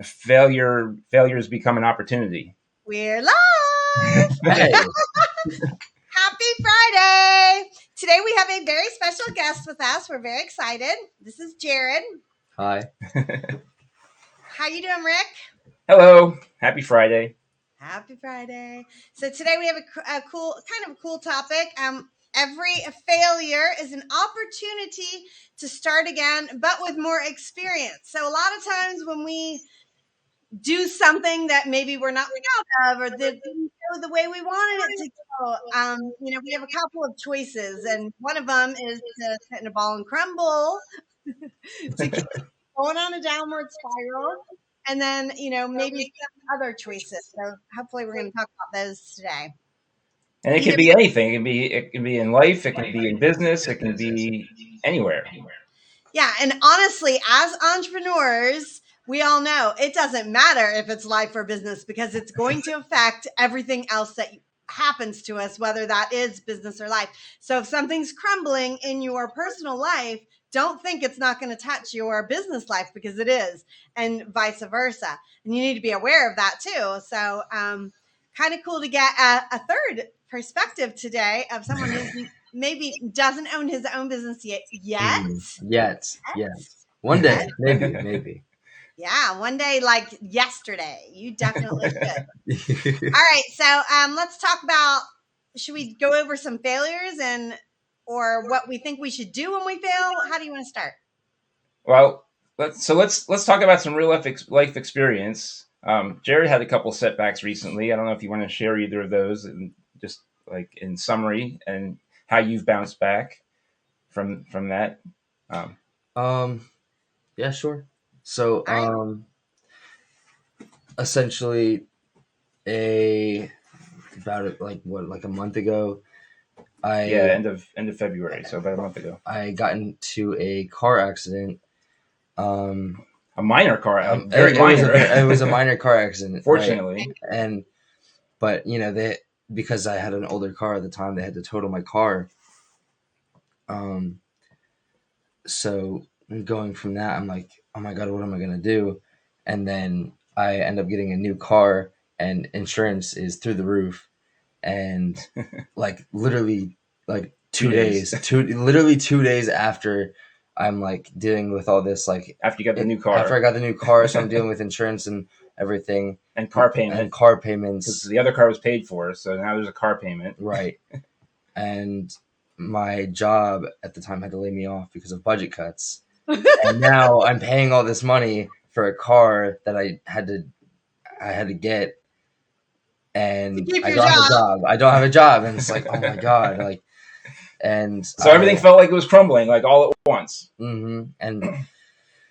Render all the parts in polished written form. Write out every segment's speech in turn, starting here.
failures become an opportunity. We're live. Hey, Happy Friday. Today we have a very special guest with us. We're very excited. This is Jarod. hi. How you doing, Rick? Hello, happy Friday. Happy Friday. So today we have a cool topic. Every failure is an opportunity to start again, but with more experience. So a lot of times when we do something that maybe we're not proud of or that didn't go the way we wanted it to go, we have a couple of choices, and one of them is to sit in a ball and crumble to keep going on a downward spiral. And then, maybe some other choices. So hopefully we're going to talk about those today. And it can be anything. It can be in life. It can be in business. It can be anywhere. Yeah, and honestly, as entrepreneurs, we all know it doesn't matter if it's life or business because it's going to affect everything else that happens to us, whether that is business or life. So if something's crumbling in your personal life, don't think it's not going to touch your business life, because it is, and vice versa. And you need to be aware of that too. So kind of cool to get a third perspective today of someone who maybe doesn't own his own business yet. Yes. One day, maybe. Yeah, one day, like yesterday. You definitely should. All right, so let's talk about. Should we go over some failures or what we think we should do when we fail? How do you want to start? Well, let's talk about some real life experience. Jarod had a couple setbacks recently. I don't know if you want to share either of those, and just like in summary, and how you've bounced back from that. Yeah, sure. So, essentially, like a month ago, end of February, so about a month ago. I got into a car accident. A minor car, it was a minor car accident, fortunately. Right? But because I had an older car at the time, they had to total my car. So going from that, I'm like, oh my God, what am I going to do? And then I end up getting a new car, and insurance is through the roof. And like literally like 2 days, literally 2 days after I'm like dealing with all this, like after you got the new car, after I got the new car. So I'm dealing with insurance and everything, and car payments, because the other car was paid for. So now there's a car payment. Right. And my job at the time had to lay me off because of budget cuts. And now I'm paying all this money for a car that I had to get, and I don't have a job. I don't have a job, and it's like, oh my God, like, and so everything felt like it was crumbling, like all at once. Mm-hmm.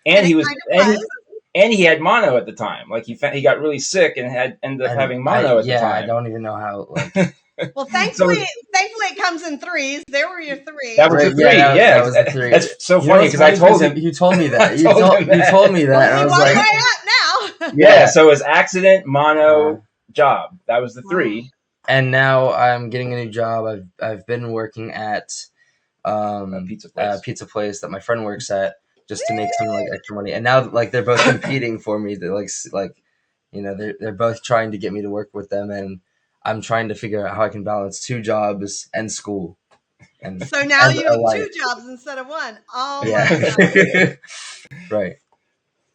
And he had mono at the time. Like he got really sick and ended up having mono at the time. I don't even know how. Like, well, thankfully it comes in threes. There were your three. That was the three. That was the three. That's so funny because I told him. You told me that. You told me that. Well, and I was like, way up now. Yeah. So it was accident, mono, job. That was the three. And now I'm getting a new job. I've been working at a pizza place that my friend works at, just to make some like extra money. And now like they're both competing for me. They're like they're both trying to get me to work with them, and I'm trying to figure out how I can balance 2 jobs and school. And so now you have 2 jobs instead of 1. Oh yeah. My God. Right.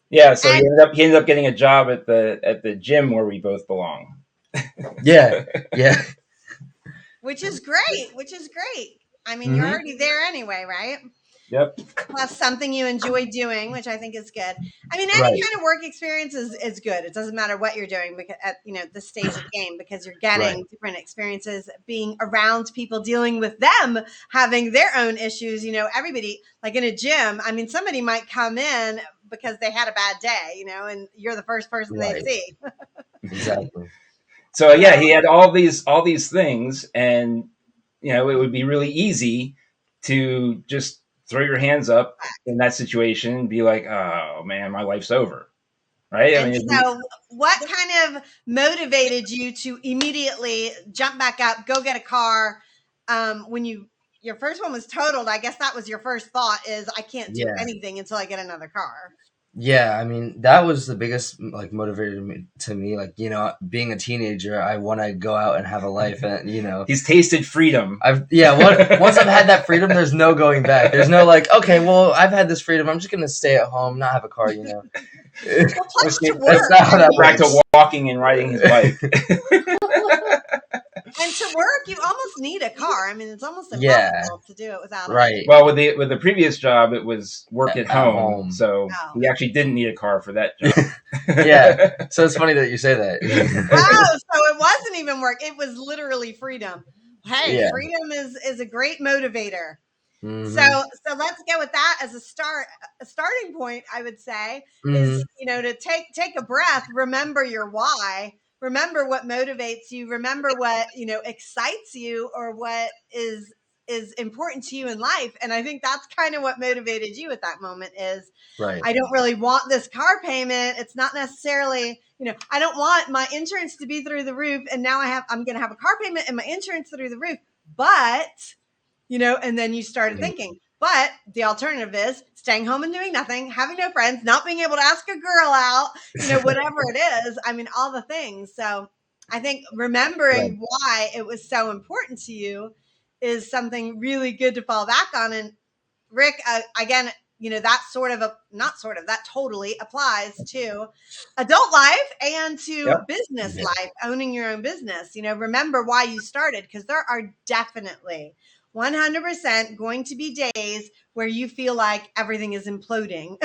Yeah, so he ended up getting a job at the gym where we both belong. Yeah. Which is great. I mean, you're already there anyway, right? Yep. Plus something you enjoy doing, which I think is good. I mean, any kind of work experience is good. It doesn't matter what you're doing because at this stage of the game, because you're getting different experiences, being around people, dealing with them, having their own issues. Everybody, like in a gym, I mean, somebody might come in because they had a bad day, and you're the first person they see. Exactly. So yeah, he had all these things, and it would be really easy to just throw your hands up in that situation and be like, oh man, my life's over. Right? So what kind of motivated you to immediately jump back up, go get a car? When your first one was totaled, I guess that was your first thought is, I can't do anything until I get another car. Yeah, I mean, that was the biggest like motivator to me. Like, you know, being a teenager, I want to go out and have a life, and you know, He's tasted freedom. Once I've had that freedom, there's no going back. There's no like, okay, well, I've had this freedom. I'm just gonna stay at home, not have a car. You know, Well, plus to that's work. not how that Back works. to walking and riding his bike. And to work, you almost need a car. I mean, it's almost Yeah. impossible to do it without Right. it. Well, with the previous job, it was work at home, so Oh. he actually didn't need a car for that job. Yeah. So it's funny that you say that. Oh, so it wasn't even work. It was literally freedom. Hey, Yeah. freedom is a great motivator. Mhm. So let's go with that as a starting point, I would say, is, you know, to take a breath, remember your why, remember what motivates you, remember what, you know, excites you or what is important to you in life. And I think that's kind of what motivated you at that moment is, Right. I don't really want this car payment. It's not necessarily, you know, I don't want my insurance to be through the roof. And now I'm going to have a car payment and my insurance through the roof. But, you know, and then you started thinking, but the alternative is staying home and doing nothing, having no friends, not being able to ask a girl out, you know, whatever it is. I mean, all the things. So I think remembering why it was so important to you is something really good to fall back on. And Rick, again, you know, that that totally applies to adult life and to business life, owning your own business. You know, remember why you started, because there are definitely 100% going to be days where you feel like everything is imploding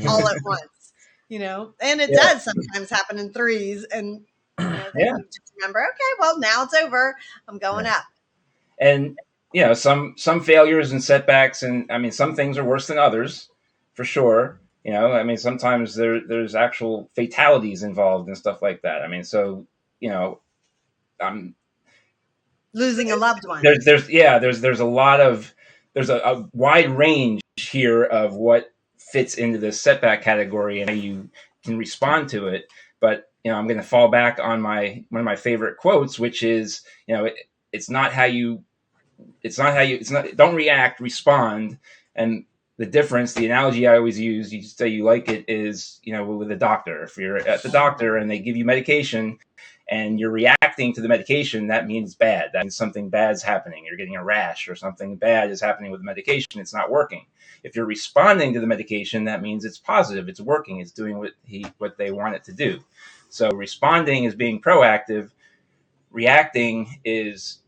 all at once, you know, and it does sometimes happen in threes. And you know, then you just remember, okay, well, now it's over. I'm going up. And you know, some failures and setbacks, and I mean, some things are worse than others, for sure. You know, I mean, sometimes there's actual fatalities involved and stuff like that. I mean, so you know, losing a loved one. There's a lot of there's a wide range here of what fits into the setback category and how you can respond to it. But you know, I'm going to fall back on one of my favorite quotes, which is, you know, it's not don't react, respond. And the difference, the analogy I always use, you say you like it, is, you know, with a doctor. If you're at the doctor and they give you medication and you're reacting to the medication, that means bad. That means something bad's happening. You're getting a rash or something bad is happening with the medication. It's not working. If you're responding to the medication, that means it's positive. It's working. It's doing what they want it to do. So responding is being proactive. Reacting is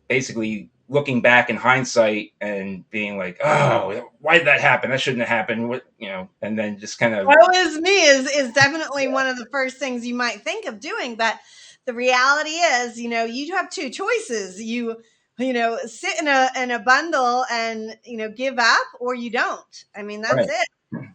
basically looking back in hindsight and being like, oh, why did that happen? That shouldn't have happened. What, you know, and then just kind of. Woe is me is definitely one of the first things you might think of doing. But the reality is, you know, you have two choices. You know, sit in a bundle and, you know, give up, or you don't. I mean, that's it.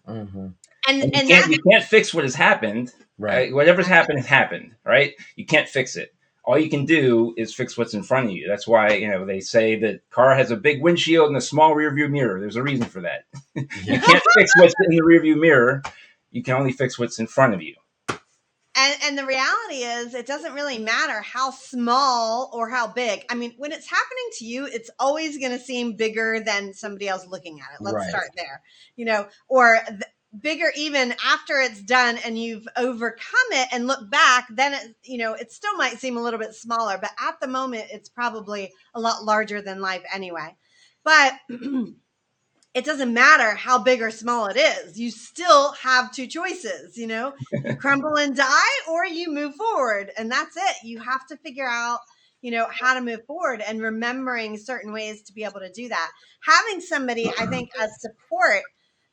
Mm-hmm. And you can't fix what has happened. Right. Whatever's happened has happened. Right. You can't fix it. All you can do is fix what's in front of you. That's why, you know, they say that car has a big windshield and a small rearview mirror. There's a reason for that. You can't fix what's in the rearview mirror. You can only fix what's in front of you. And the reality is, it doesn't really matter how small or how big. I mean, when it's happening to you, it's always going to seem bigger than somebody else looking at it. Let's start there, you know, or bigger even after it's done and you've overcome it and look back, then it, you know, it still might seem a little bit smaller, but at the moment it's probably a lot larger than life anyway. But it doesn't matter how big or small it is. You still have two choices, you know, you crumble and die or you move forward, and that's it. You have to figure out, you know, how to move forward, and remembering certain ways to be able to do that. Having somebody, I think, as support.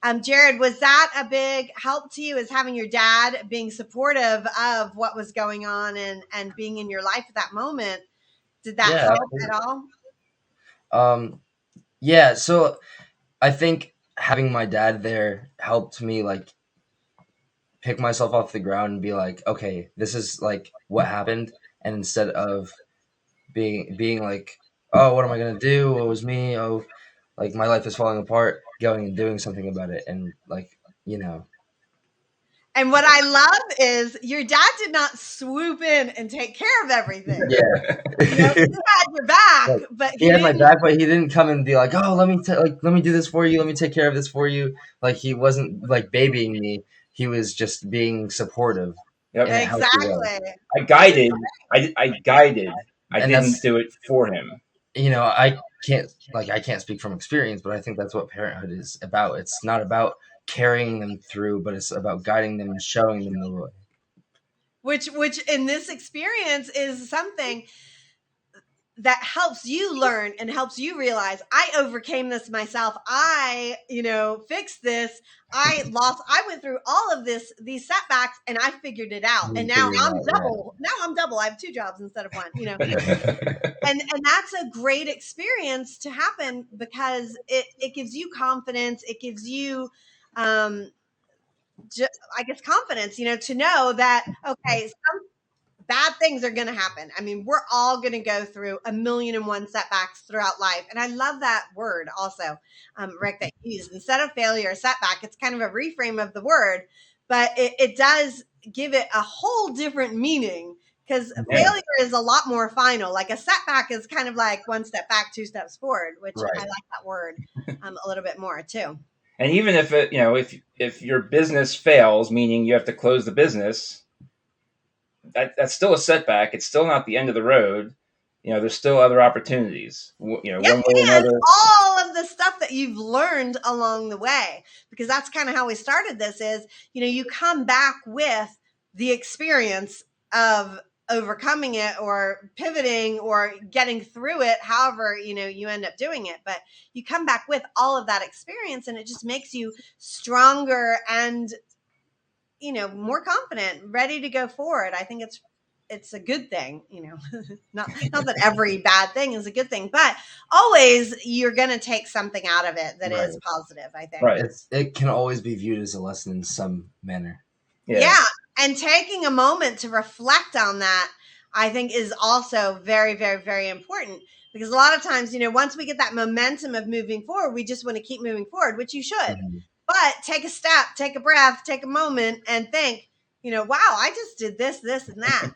Jarod, was that a big help to you, as having your dad being supportive of what was going on and being in your life at that moment? Did that help at all? Yeah. So I think having my dad there helped me like pick myself off the ground and be like, okay, this is like what happened. And instead of being like, oh, what am I going to do? What was me? Oh, like my life is falling apart, going and doing something about it. And like, you know. And what I love is your dad did not swoop in and take care of everything. Yeah. You know, he had your back, but he had my back, but he didn't come and be like, oh, let me do this for you. Let me take care of this for you. Like, he wasn't like babying me. he was just being supportive. Yep. Exactly. I guided. I guided. I And didn't do it for him. I can't speak from experience, but I think that's what parenthood is about. It's not about carrying them through, but it's about guiding them and showing them the way. Which in this experience is something that helps you learn and helps you realize I overcame this myself. I, fixed this. I went through all of these setbacks and I figured it out. And now I'm double. Right. Now I'm double. I have 2 jobs instead of 1, and that's a great experience to happen because it gives you confidence. It gives you, I guess, confidence, to know that, okay, bad things are going to happen. I mean, we're all going to go through 1,000,001 setbacks throughout life. And I love that word also, Rick, that you used. Instead of failure or setback, it's kind of a reframe of the word, but it does give it a whole different meaning because failure is a lot more final. Like a setback is kind of like 1 step back, 2 steps forward, which I like that word a little bit more too. And even if if your business fails, meaning you have to close the business, that's still a setback. It's still not the end of the road. There's still other opportunities. One way or another. All of the stuff that you've learned along the way, because that's kind of how we started this is, you come back with the experience of overcoming it or pivoting or getting through it, however, you end up doing it. But you come back with all of that experience and it just makes you stronger and more confident, ready to go forward. I think it's a good thing, not that every bad thing is a good thing, but always you're going to take something out of it that is positive, I think. Right. It can always be viewed as a lesson in some manner. Yeah. And taking a moment to reflect on that, I think is also very, very, very important because a lot of times, once we get that momentum of moving forward, we just want to keep moving forward, which you should. Mm-hmm. But take a step, take a breath, take a moment and think, wow, I just did this, and that.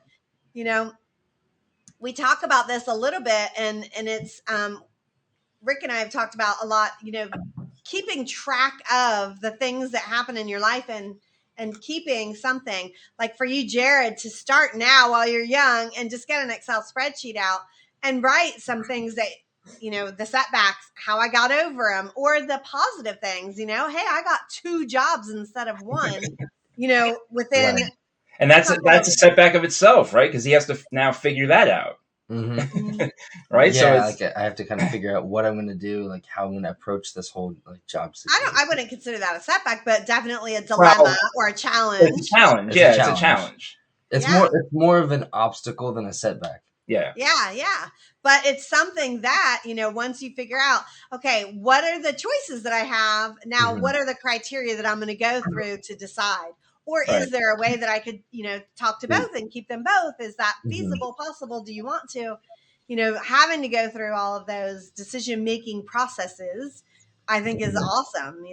We talk about this a little bit and it's, Rick and I have talked about a lot, keeping track of the things that happen in your life and keeping something like for you, Jarod, to start now while you're young and just get an Excel spreadsheet out and write some things that, the setbacks, how I got over them, or the positive things, hey, I got 2 jobs instead of 1, within. Right. And that's a setback of itself, right? Because he has to now figure that out. Mm-hmm. Right. Yeah, so I have to kind of figure out what I'm going to do, like how I'm going to approach this whole job situation. I wouldn't consider that a setback, but definitely a dilemma or a challenge. It's a challenge. It's a challenge. It's more of an obstacle than a setback. Yeah. But it's something that, once you figure out, okay, what are the choices that I have now? Mm-hmm. What are the criteria that I'm going to go through to decide? Or is there a way that I could, talk to both and keep them both? Is that feasible, possible? Do you want to, having to go through all of those decision-making processes, I think is awesome,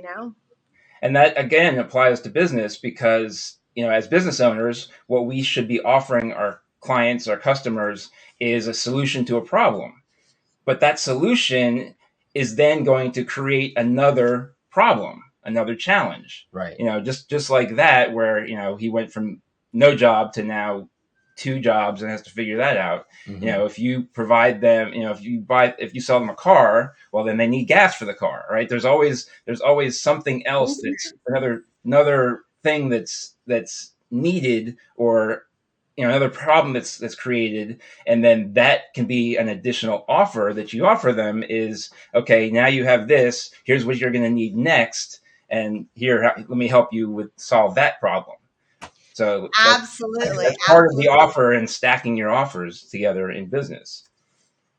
And that, again, applies to business because, as business owners, what we should be offering our clients, our customers, is a solution to a problem. But that solution is then going to create another problem, another challenge. Right. Just like that, where, he went from no job to now 2 jobs and has to figure that out. Mm-hmm. If you provide them, if you sell them a car, well, then they need gas for the car, right? There's always something else that's another thing that's needed, or another problem that's created, and then that can be an additional offer that you offer them is, okay, now you have this, here's what you're going to need next, and here, let me help you solve that problem. So absolutely, that's part of the offer and stacking your offers together in business.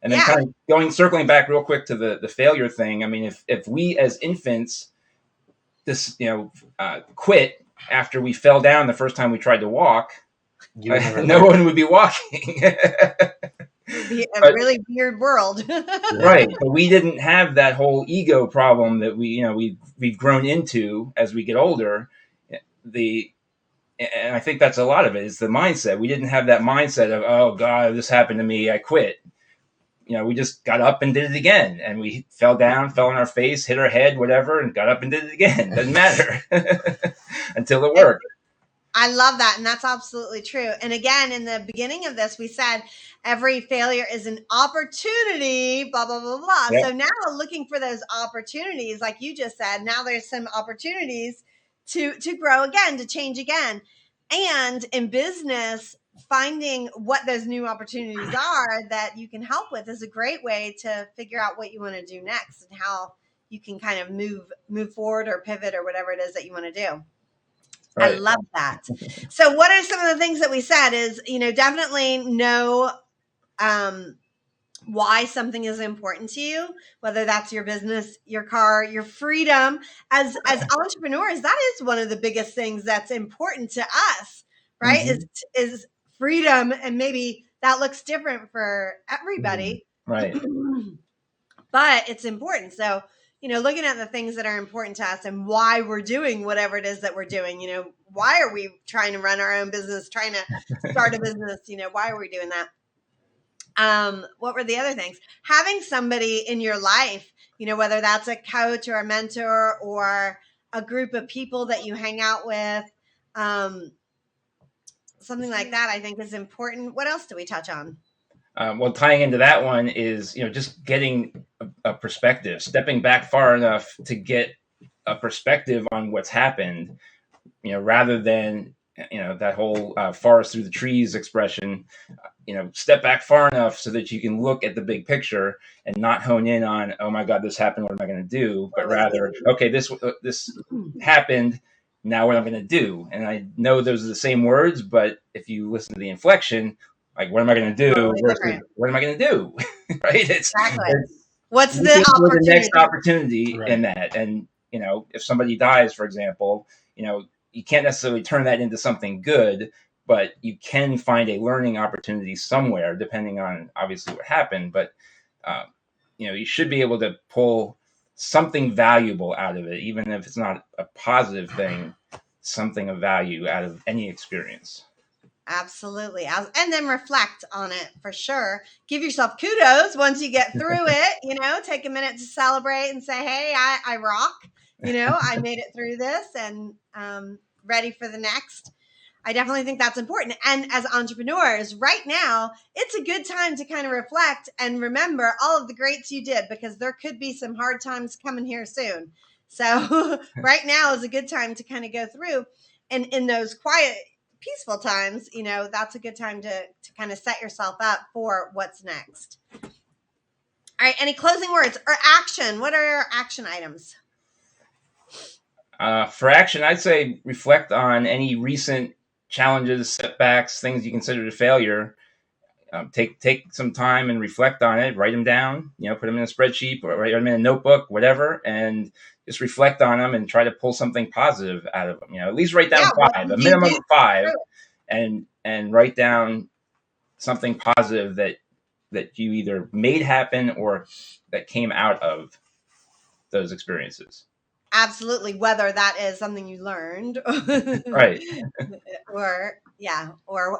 And then kind of circling back real quick to the failure thing. I mean, if we as infants quit after we fell down the first time we tried to walk, no one would be walking. It'd be a really weird world. Right. But we didn't have that whole ego problem that we've grown into as we get older. And I think that's a lot of it is the mindset. We didn't have that mindset of, oh God, this happened to me, I quit. we just got up and did it again, and we fell down, fell on our face, hit our head, whatever, and got up and did it again. Doesn't matter until it worked. I love that. And that's absolutely true. And again, in the beginning of this, we said every failure is an opportunity, blah, blah, blah, blah. Yep. So now looking for those opportunities, like you just said, now there's some opportunities to grow again, to change again. And in business, finding what those new opportunities are that you can help with is a great way to figure out what you want to do next and how you can kind of move forward or pivot or whatever it is that you want to do. Right. I love that. So what are some of the things that we said is, definitely know why something is important to you, whether that's your business, your car, your freedom. As entrepreneurs, that is one of the biggest things that's important to us, right? Mm-hmm. Is freedom. And maybe that looks different for everybody. Right. But it's important. So, looking at the things that are important to us and why we're doing whatever it is that we're doing, why are we trying to run our own business, trying to start a business? Why are we doing that? What were the other things? Having somebody in your life, whether that's a coach or a mentor or a group of people that you hang out with, something like that, I think is important. What else do we touch on? Well, tying into that one is, just getting a perspective, stepping back far enough to get a perspective on what's happened, rather than, that whole forest through the trees expression, step back far enough so that you can look at the big picture and not hone in on, oh my God, this happened, what am I going to do? But rather, okay, this happened, now what am I going to do? And I know those are the same words, but if you listen to the inflection, like, what am I going to do? Totally what am I going to do? Right? Exactly. What's the opportunity? The next opportunity in that? And, if somebody dies, for example, you can't necessarily turn that into something good, but you can find a learning opportunity somewhere, depending on obviously what happened. But, you should be able to pull something valuable out of it, even if it's not a positive thing, something of value out of any experience. Absolutely. And then reflect on it for sure. Give yourself kudos once you get through it, take a minute to celebrate and say, hey, I rock, I made it through this and ready for the next. I definitely think that's important. And as entrepreneurs right now, it's a good time to kind of reflect and remember all of the greats you did, because there could be some hard times coming here soon. So right now is a good time to kind of go through, and in those quiet, peaceful times, that's a good time to kind of set yourself up for what's next. All right. Any closing words or action? What are your action items? For action, I'd say reflect on any recent challenges, setbacks, things you considered a failure. Take some time and reflect on it. Write them down. Put them in a spreadsheet or write them in a notebook, whatever, and just reflect on them and try to pull something positive out of them. At least write down 5, a minimum of 5, and write down something positive that you either made happen or that came out of those experiences. Absolutely. Whether that is something you learned, right, or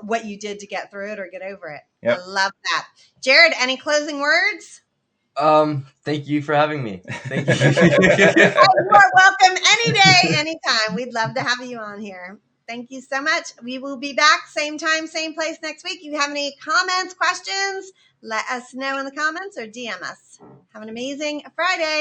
what you did to get through it or get over it. Yep. I love that. Jarod, any closing words? Thank you for having me. Thank you. You are welcome any day, anytime. We'd love to have you on here. Thank you so much. We will be back same time, same place next week. If you have any comments, questions, let us know in the comments or DM us. Have an amazing Friday.